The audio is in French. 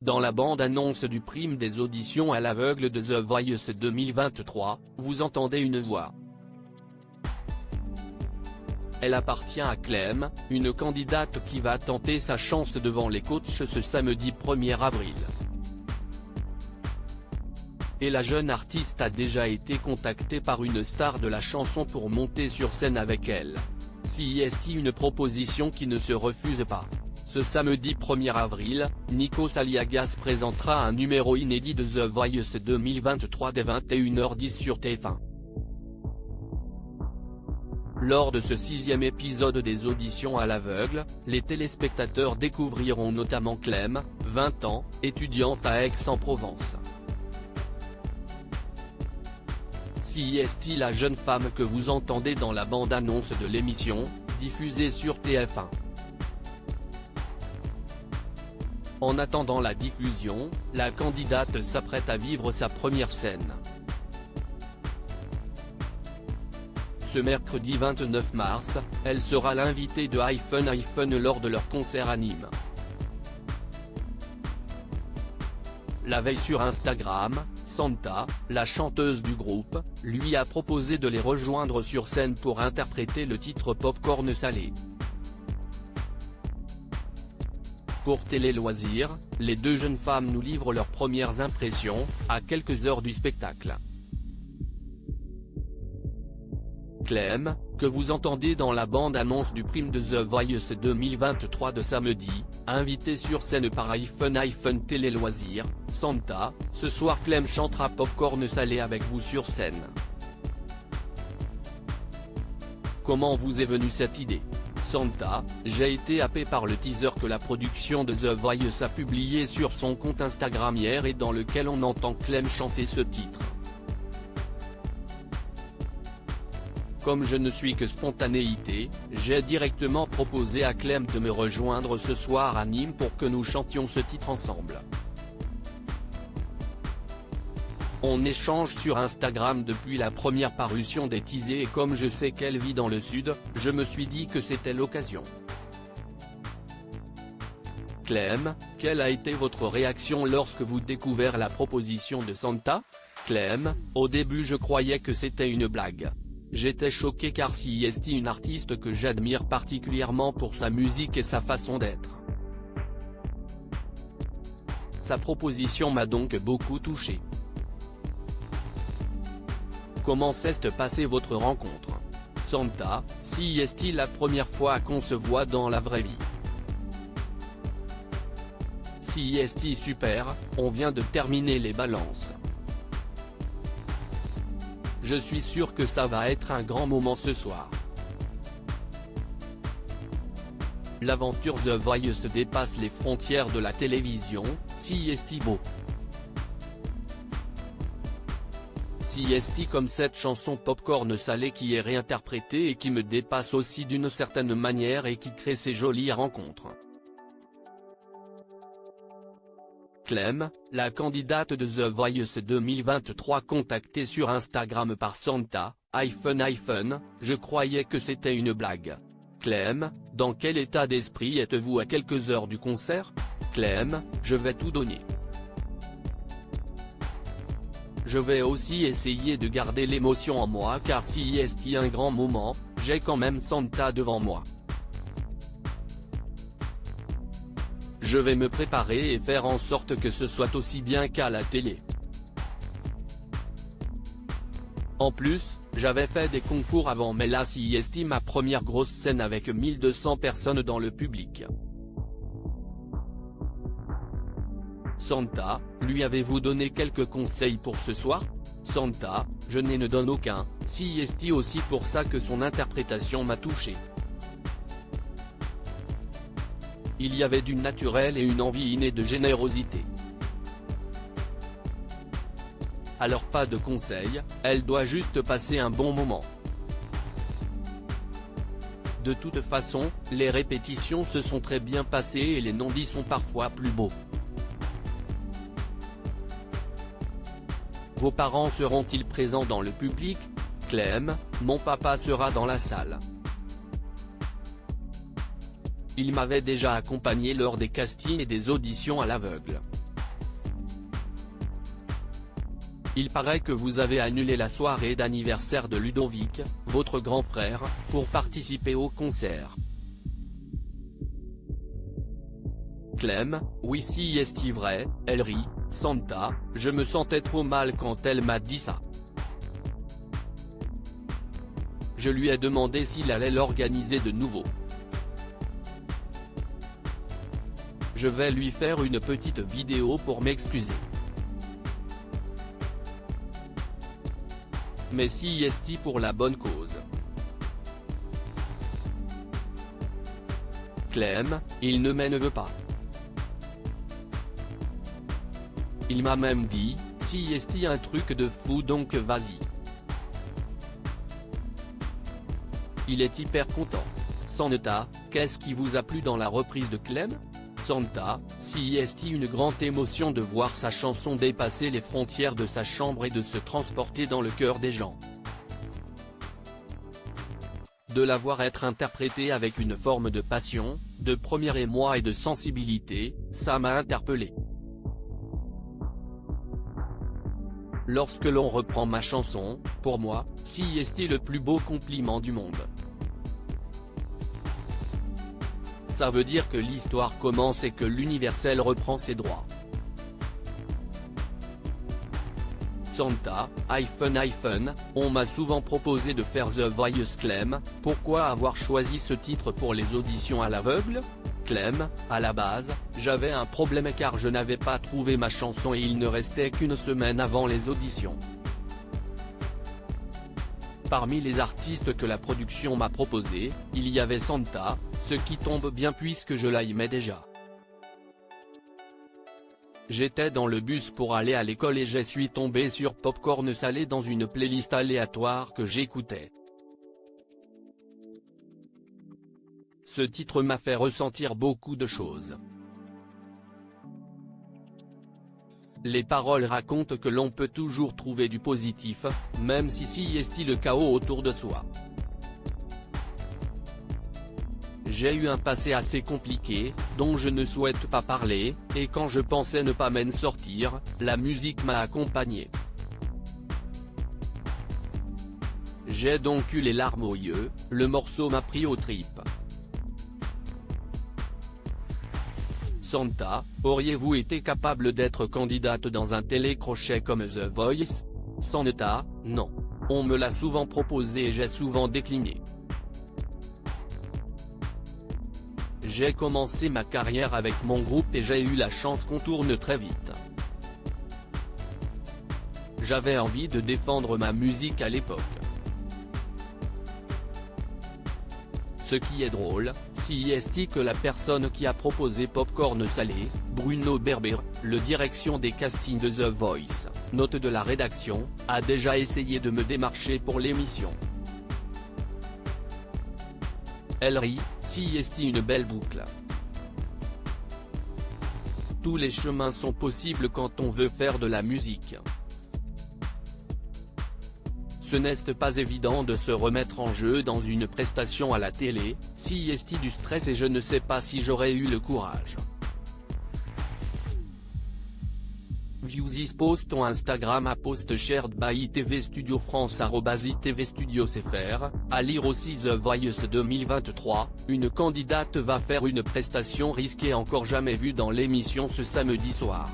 Dans la bande-annonce du prime des auditions à l'aveugle de The Voice 2023, vous entendez une voix. Elle appartient à Clem, une candidate qui va tenter sa chance devant les coachs ce samedi 1er avril. Et la jeune artiste a déjà été contactée par une star de la chanson pour monter sur scène avec elle. C'est une proposition qui ne se refuse pas. Ce samedi 1er avril, Nikos Aliagas présentera un numéro inédit de The Voice 2023 dès 21h10 sur TF1. Lors de ce 6e épisode des auditions à l'aveugle, les téléspectateurs découvriront notamment Clem, 20 ans, étudiante à Aix-en-Provence. C'est la jeune femme que vous entendez dans la bande-annonce de l'émission, diffusée sur TF1. En attendant la diffusion, la candidate s'apprête à vivre sa première scène. Ce mercredi 29 mars, elle sera l'invitée de iPhone lors de leur concert à Nîmes. La veille sur Instagram, Santa, la chanteuse du groupe, lui a proposé de les rejoindre sur scène pour interpréter le titre Popcorn Salé. Pour Télé Loisirs, les deux jeunes femmes nous livrent leurs premières impressions, à quelques heures du spectacle. Clem, que vous entendez dans la bande-annonce du prime de The Voice 2023 de samedi, invitée sur scène par iPhone Télé Loisirs, Santa, ce soir Clem chantera Popcorn Salé avec vous sur scène. Comment vous est venue cette idée ? Santa, j'ai été happé par le teaser que la production de The Voice a publié sur son compte Instagram hier et dans lequel on entend Clem chanter ce titre. Comme je ne suis que spontanéité, j'ai directement proposé à Clem de me rejoindre ce soir à Nîmes pour que nous chantions ce titre ensemble. On échange sur Instagram depuis la première parution des teasers et comme je sais qu'elle vit dans le sud, je me suis dit que c'était l'occasion. Clem, quelle a été votre réaction lorsque vous découvrez la proposition de Santa ? Clem, au début je croyais que c'était une blague. J'étais choqué car c'est une artiste que j'admire particulièrement pour sa musique et sa façon d'être. Sa proposition m'a donc beaucoup touché. Comment s'est passée votre rencontre ? Santa, c'est la première fois qu'on se voit dans la vraie vie. C'est super, on vient de terminer les balances. Je suis sûr que ça va être un grand moment ce soir. L'aventure The Voice dépasse les frontières de la télévision, c'est beau. C'est comme cette chanson Popcorn Salé qui est réinterprétée et qui me dépasse aussi d'une certaine manière et qui crée ces jolies rencontres. Clem, la candidate de The Voice 2023 contactée sur Instagram par Santa, iPhone, je croyais que c'était une blague. Clem, dans quel état d'esprit êtes-vous à quelques heures du concert ? Clem, je vais tout donner. Je vais aussi essayer de garder l'émotion en moi car c'est un grand moment, j'ai quand même Santa devant moi. Je vais me préparer et faire en sorte que ce soit aussi bien qu'à la télé. En plus, j'avais fait des concours avant mais là c'est ma première grosse scène avec 1200 personnes dans le public. Santa, lui avez-vous donné quelques conseils pour ce soir ? Santa, je ne donne aucun, c'est aussi pour ça que son interprétation m'a touché. Il y avait du naturel et une envie innée de générosité. Alors pas de conseils, elle doit juste passer un bon moment. De toute façon, les répétitions se sont très bien passées et les non-dits sont parfois plus beaux. Vos parents seront-ils présents dans le public ? Clem, mon papa sera dans la salle. Il m'avait déjà accompagné lors des castings et des auditions à l'aveugle. Il paraît que vous avez annulé la soirée d'anniversaire de Ludovic, votre grand frère, pour participer au concert. Clem: oui, si est vrai. Elle rit: Santa, je me sentais trop mal quand elle m'a dit ça. Je lui ai demandé s'il allait l'organiser de nouveau. Je vais lui faire une petite vidéo pour m'excuser. Mais si est pour la bonne cause. Clem: il ne m'en veut pas. Il m'a même dit, si est un truc de fou donc vas-y. Il est hyper content. Santa: qu'est-ce qui vous a plu dans la reprise de Clem? Santa: si est une grande émotion de voir sa chanson dépasser les frontières de sa chambre et de se transporter dans le cœur des gens. De la voir être interprétée avec une forme de passion, de premier émoi et de sensibilité, ça m'a interpellé. Lorsque l'on reprend ma chanson, pour moi, si est le plus beau compliment du monde. Ça veut dire que l'histoire commence et que l'Universel reprend ses droits. Santa: on m'a souvent proposé de faire The Voice Clem, pourquoi avoir choisi ce titre pour les auditions à l'aveugle? Clem: à la base, j'avais un problème car je n'avais pas trouvé ma chanson et il ne restait qu'une semaine avant les auditions. Parmi les artistes que la production m'a proposé, il y avait Santa, ce qui tombe bien puisque je l'aimais déjà. J'étais dans le bus pour aller à l'école et je suis tombé sur Popcorn Salé dans une playlist aléatoire que j'écoutais. Ce titre m'a fait ressentir beaucoup de choses. Les paroles racontent que l'on peut toujours trouver du positif, même si est le chaos autour de soi. J'ai eu un passé assez compliqué, dont je ne souhaite pas parler, et quand je pensais ne pas m'en sortir, la musique m'a accompagné. J'ai donc eu les larmes aux yeux, le morceau m'a pris aux tripes. Santa: auriez-vous été capable d'être candidate dans un télécrochet comme The Voice? Santa: non. On me l'a souvent proposé et j'ai souvent décliné. J'ai commencé ma carrière avec mon groupe et j'ai eu la chance qu'on tourne très vite. J'avais envie de défendre ma musique à l'époque. Ce qui est drôle, si est que la personne qui a proposé Popcorn Salé, Bruno Berber, le direction des castings de The Voice, note de la rédaction, a déjà essayé de me démarcher pour l'émission. Elle rit: si est une belle boucle. Tous les chemins sont possibles quand on veut faire de la musique. Ce n'est pas évident de se remettre en jeu dans une prestation à la télé, si est du stress et je ne sais pas si j'aurais eu le courage. View this post on Instagram à post shared by ITV Studio France @ITV Studio CFR, à lire aussi The Voice 2023, une candidate va faire une prestation risquée encore jamais vue dans l'émission ce samedi soir.